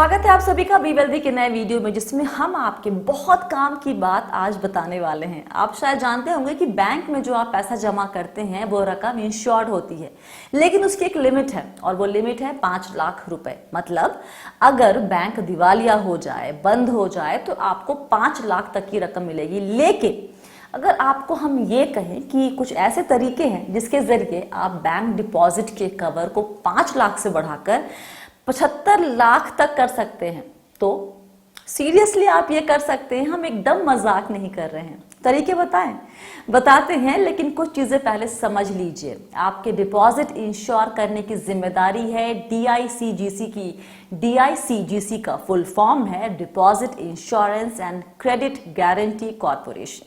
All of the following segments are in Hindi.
स्वागत है आप सभी का बी वेल्दी के नए वीडियो में, जिसमें हम आपके बहुत काम की बात आज बताने वाले हैं। आप शायद जानते होंगे कि बैंक में जो आप पैसा जमा करते हैं वो रकम इंश्योर्ड होती है, लेकिन उसकी एक लिमिट है और वो लिमिट है 5 लाख रुपए। मतलब अगर बैंक दिवालिया हो जाए, बंद हो जाए, तो आपको 5 लाख तक की रकम मिलेगी। लेकिन अगर आपको हम ये कहें कि कुछ ऐसे तरीके हैं जिसके जरिए आप बैंक डिपॉजिट के कवर को 5 लाख से बढ़ाकर 75 लाख तक कर सकते हैं, तो सीरियसली आप ये कर सकते हैं। हम एकदम मजाक नहीं कर रहे हैं। तरीके बताते हैं, लेकिन कुछ चीजें पहले समझ लीजिए। आपके डिपॉजिट इंश्योर करने की जिम्मेदारी है DICGC की। DICGC का फुल फॉर्म है deposit insurance and credit guarantee corporation.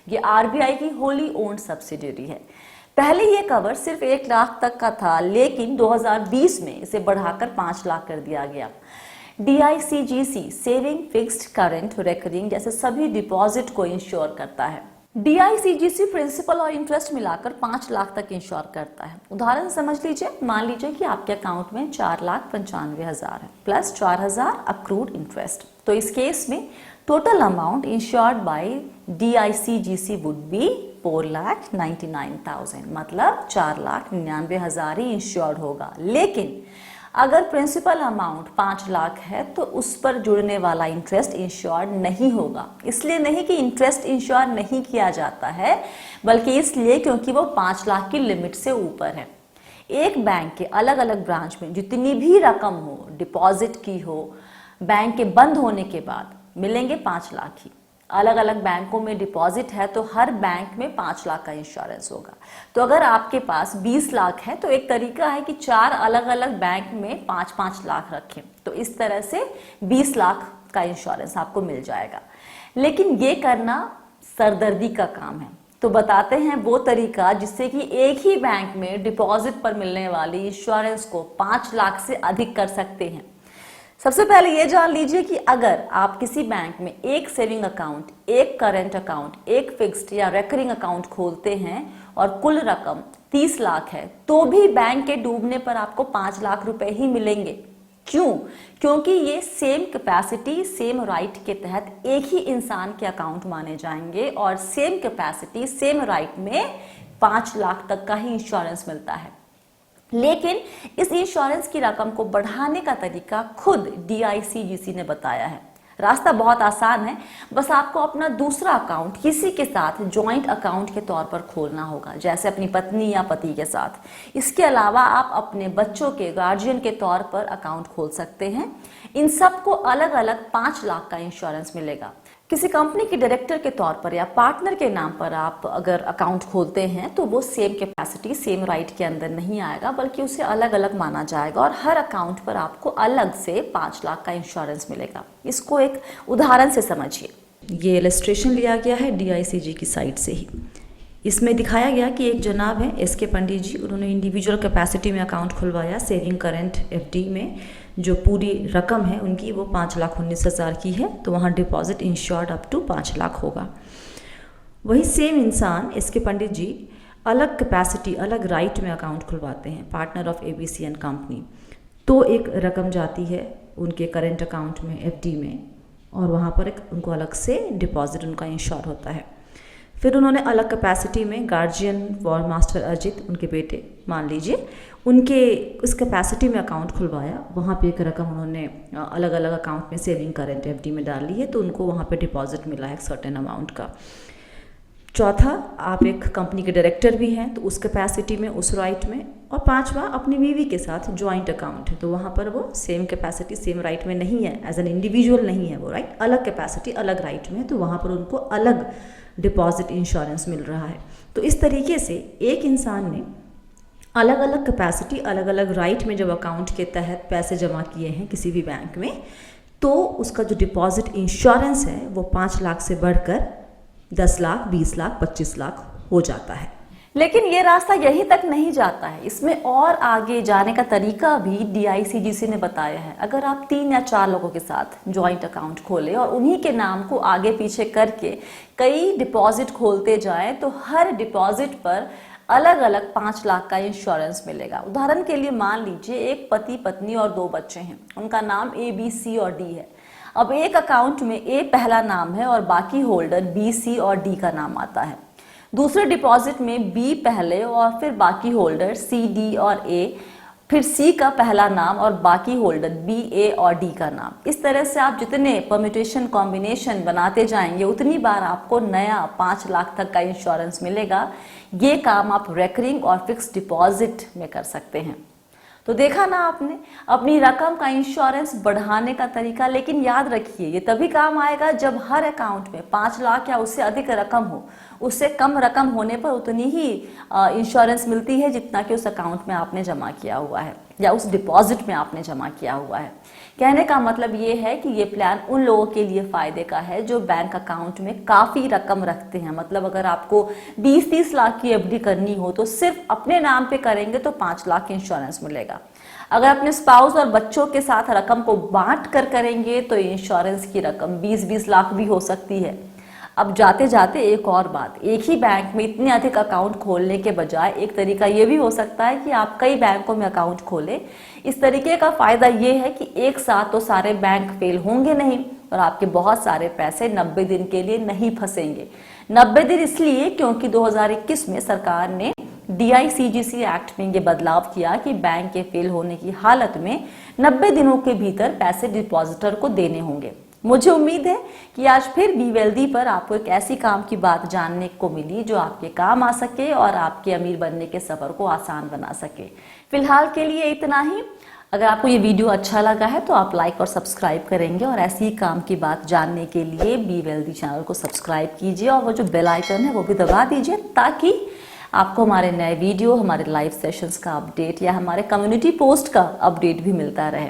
ये RBI की होली ओन्ड सब्सिडियरी है। पहले ये कवर सिर्फ 1 लाख तक का था, लेकिन 2020 में इसे बढ़ाकर 5 लाख कर दिया गया। DICGC saving, fixed, current, recurring जैसे सभी डिपॉजिट को इंश्योर करता है। DICGC प्रिंसिपल और इंटरेस्ट मिलाकर 5 लाख तक इंश्योर करता है। उदाहरण समझ लीजिए, मान लीजिए कि आपके अकाउंट में 4,95,000 है प्लस 4,000 अक्रूड इंटरेस्ट। तो इस केस में total amount insured by DICGC would be 4,99,000, मतलब 4,99,000 ही इंश्योर्ड होगा। लेकिन अगर प्रिंसिपल अमाउंट 5 लाख है तो उस पर जुड़ने वाला इंटरेस्ट इंश्योर्ड नहीं होगा। इसलिए नहीं कि इंटरेस्ट इंश्योर नहीं किया जाता है, बल्कि इसलिए क्योंकि वो 5 लाख की लिमिट से ऊपर है। एक बैंक के अलग अलग ब्रांच में जितनी भी रकम हो, डिपॉजिट की हो, बैंक के बंद होने के बाद मिलेंगे 5 लाख ही। अलग अलग बैंकों में डिपॉजिट है तो हर बैंक में 5 लाख का इंश्योरेंस होगा। तो अगर आपके पास 20 लाख है तो एक तरीका है कि 4 अलग अलग बैंक में 5-5 लाख रखें, तो इस तरह से 20 लाख का इंश्योरेंस आपको मिल जाएगा। लेकिन ये करना सरदर्दी का काम है, तो बताते हैं वो तरीका जिससे कि एक ही बैंक में डिपॉजिट पर मिलने वाली इंश्योरेंस को 5 लाख से अधिक कर सकते हैं। सबसे पहले ये जान लीजिए कि अगर आप किसी बैंक में एक सेविंग अकाउंट, एक करंट अकाउंट, एक फिक्स्ड या रेकरिंग अकाउंट खोलते हैं और कुल रकम 30 लाख है, तो भी बैंक के डूबने पर आपको 5 लाख रुपए ही मिलेंगे। क्यों? क्योंकि ये सेम कैपेसिटी सेम राइट के तहत एक ही इंसान के अकाउंट माने जाएंगे और सेम कैपेसिटी सेम राइट में 5 लाख तक का ही इंश्योरेंस मिलता है। लेकिन इस इंश्योरेंस की रकम को बढ़ाने का तरीका खुद DICGC ने बताया है। रास्ता बहुत आसान है, बस आपको अपना दूसरा अकाउंट किसी के साथ जॉइंट अकाउंट के तौर पर खोलना होगा, जैसे अपनी पत्नी या पति के साथ। इसके अलावा आप अपने बच्चों के गार्जियन के तौर पर अकाउंट खोल सकते हैं। इन सबको अलग अलग 5 लाख का इंश्योरेंस मिलेगा। किसी कंपनी के डायरेक्टर के तौर पर या पार्टनर के नाम पर आप अगर अकाउंट खोलते हैं तो वो सेम कैपेसिटी सेम राइट के अंदर नहीं आएगा, बल्कि उसे अलग अलग माना जाएगा और हर अकाउंट पर आपको अलग से 5 लाख का इंश्योरेंस मिलेगा। इसको एक उदाहरण से समझिए। ये इलस्ट्रेशन लिया गया है DICG की साइट से ही। इसमें दिखाया गया कि एक जनाब है SK पंडित जी, उन्होंने इंडिविजुअल कैपेसिटी में अकाउंट खुलवाया सेविंग करंट FD में। जो पूरी रकम है उनकी वो 5,19,000 की है, तो वहाँ deposit insured up to 5 lakh होगा। वही सेम इंसान SK पंडित जी अलग कैपेसिटी अलग राइट में अकाउंट खुलवाते हैं, partner of ABC and company. तो एक रकम जाती है उनके करंट अकाउंट में FD में, और वहाँ पर एक उनको अलग से डिपॉजिट उनका इंश्योर होता है। फिर उन्होंने अलग कैपेसिटी में गार्जियन फॉर मास्टर अजित, उनके बेटे मान लीजिए, उनके उस कैपेसिटी में अकाउंट खुलवाया। वहाँ पे एक रकम उन्होंने अलग अलग अकाउंट में सेविंग करंट FD में डाल ली है, तो उनको वहाँ पे डिपॉजिट मिला है एक सर्टेन अमाउंट का। चौथा, आप एक कंपनी के डायरेक्टर भी हैं तो उस कैपेसिटी में उस राइट में। और पांचवा, अपनी बीवी के साथ ज्वाइंट अकाउंट है, तो वहाँ पर वो सेम कैपेसिटी सेम राइट में नहीं है, एज एन इंडिविजुअल नहीं है वो, राइट, अलग कैपेसिटी अलग राइट में, तो वहाँ पर उनको अलग डिपॉजिट इंश्योरेंस मिल रहा है। तो इस तरीके से एक इंसान ने अलग अलग कैपेसिटी अलग अलग राइट में जब अकाउंट के तहत पैसे जमा किए हैं किसी भी बैंक में, तो उसका जो डिपॉजिट इंश्योरेंस है वो 5 लाख से बढ़कर 10 लाख, 20 लाख, 25 लाख हो जाता है। लेकिन ये रास्ता यहीं तक नहीं जाता है, इसमें और आगे जाने का तरीका भी DICGC ने बताया है। अगर आप 3 या 4 लोगों के साथ जॉइंट अकाउंट खोलें और उन्हीं के नाम को आगे पीछे करके कई डिपॉजिट खोलते जाएं, तो हर डिपॉजिट पर अलग अलग 5 लाख का इंश्योरेंस मिलेगा। उदाहरण के लिए मान लीजिए एक पति पत्नी और 2 बच्चे हैं, उनका नाम ए, बी, सी और डी है। अब एक अकाउंट में ए पहला नाम है और बाकी होल्डर बी, सी और डी का नाम आता है। दूसरे डिपॉजिट में बी पहले और फिर बाकी होल्डर सी, डी और ए, फिर सी का पहला नाम और बाकी होल्डर बी, ए और डी का नाम। इस तरह से आप जितने परम्यूटेशन कॉम्बिनेशन बनाते जाएंगे उतनी बार आपको नया 5 लाख तक का इंश्योरेंस मिलेगा। ये काम आप रेकरिंग और फिक्स डिपॉजिट में कर सकते हैं। तो देखा ना आपने अपनी रकम का इंश्योरेंस बढ़ाने का तरीका। लेकिन याद रखिए ये तभी काम आएगा जब हर अकाउंट में 5 लाख या उससे अधिक रकम हो। उससे कम रकम होने पर उतनी ही इंश्योरेंस मिलती है जितना कि उस अकाउंट में आपने जमा किया हुआ है या उस डिपॉजिट में आपने जमा किया हुआ है। कहने का मतलब ये है कि ये प्लान उन लोगों के लिए फायदे का है जो बैंक अकाउंट में काफी रकम रखते हैं। मतलब अगर आपको 20-30 लाख की एफडी करनी हो तो सिर्फ अपने नाम पे करेंगे तो 5 लाख इंश्योरेंस मिलेगा। अगर अपने स्पाउस और बच्चों के साथ रकम को बांट कर करेंगे तो इंश्योरेंस की रकम 20-20 लाख भी हो सकती है। अब जाते जाते एक और बात, एक ही बैंक में इतने अधिक अकाउंट खोलने के बजाय एक तरीका ये भी हो सकता है कि आप कई बैंकों में अकाउंट खोलें। इस तरीके का फायदा ये है कि एक साथ तो सारे बैंक फेल होंगे नहीं और आपके बहुत सारे पैसे 90 दिन के लिए नहीं फंसेंगे। 90 दिन इसलिए क्योंकि 2021 में सरकार ने DICGC एक्ट में ये बदलाव किया कि बैंक के फेल होने की हालत में 90 दिनों के भीतर पैसे डिपॉजिटर को देने होंगे। मुझे उम्मीद है कि आज फिर बी वेल्दी पर आपको एक ऐसी काम की बात जानने को मिली जो आपके काम आ सके और आपके अमीर बनने के सफर को आसान बना सके। फिलहाल के लिए इतना ही। अगर आपको ये वीडियो अच्छा लगा है तो आप लाइक और सब्सक्राइब करेंगे और ऐसी ही काम की बात जानने के लिए बी वेल्दी चैनल को सब्सक्राइब कीजिए और वो जो बेल आइकन है वो भी दबा दीजिए ताकि आपको हमारे नए वीडियो, हमारे लाइव सेशंस का अपडेट या हमारे कम्युनिटी पोस्ट का अपडेट भी मिलता रहे।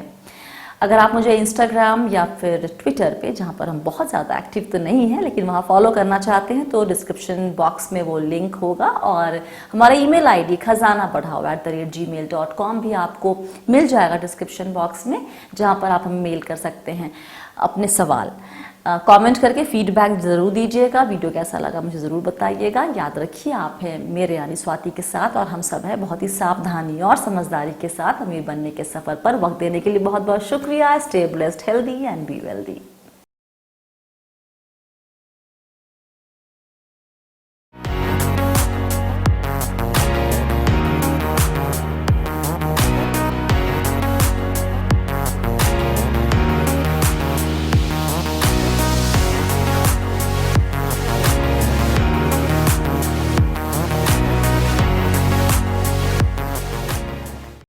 अगर आप मुझे इंस्टाग्राम या फिर ट्विटर पे, जहाँ पर हम बहुत ज़्यादा एक्टिव तो नहीं हैं लेकिन वहाँ फॉलो करना चाहते हैं तो डिस्क्रिप्शन बॉक्स में वो लिंक होगा और हमारा ईमेल आईडी khazanapadhao@gmail.com भी आपको मिल जाएगा डिस्क्रिप्शन बॉक्स में, जहाँ पर आप हमें मेल कर सकते हैं अपने सवाल। कमेंट करके फीडबैक ज़रूर दीजिएगा। वीडियो कैसा लगा मुझे ज़रूर बताइएगा। याद रखिए आप हैं मेरे यानी स्वाति के साथ और हम सब हैं बहुत ही सावधानी और समझदारी के साथ अमीर बनने के सफ़र पर। वक्त देने के लिए बहुत बहुत शुक्रिया। Stay blessed, healthy and be wealthy.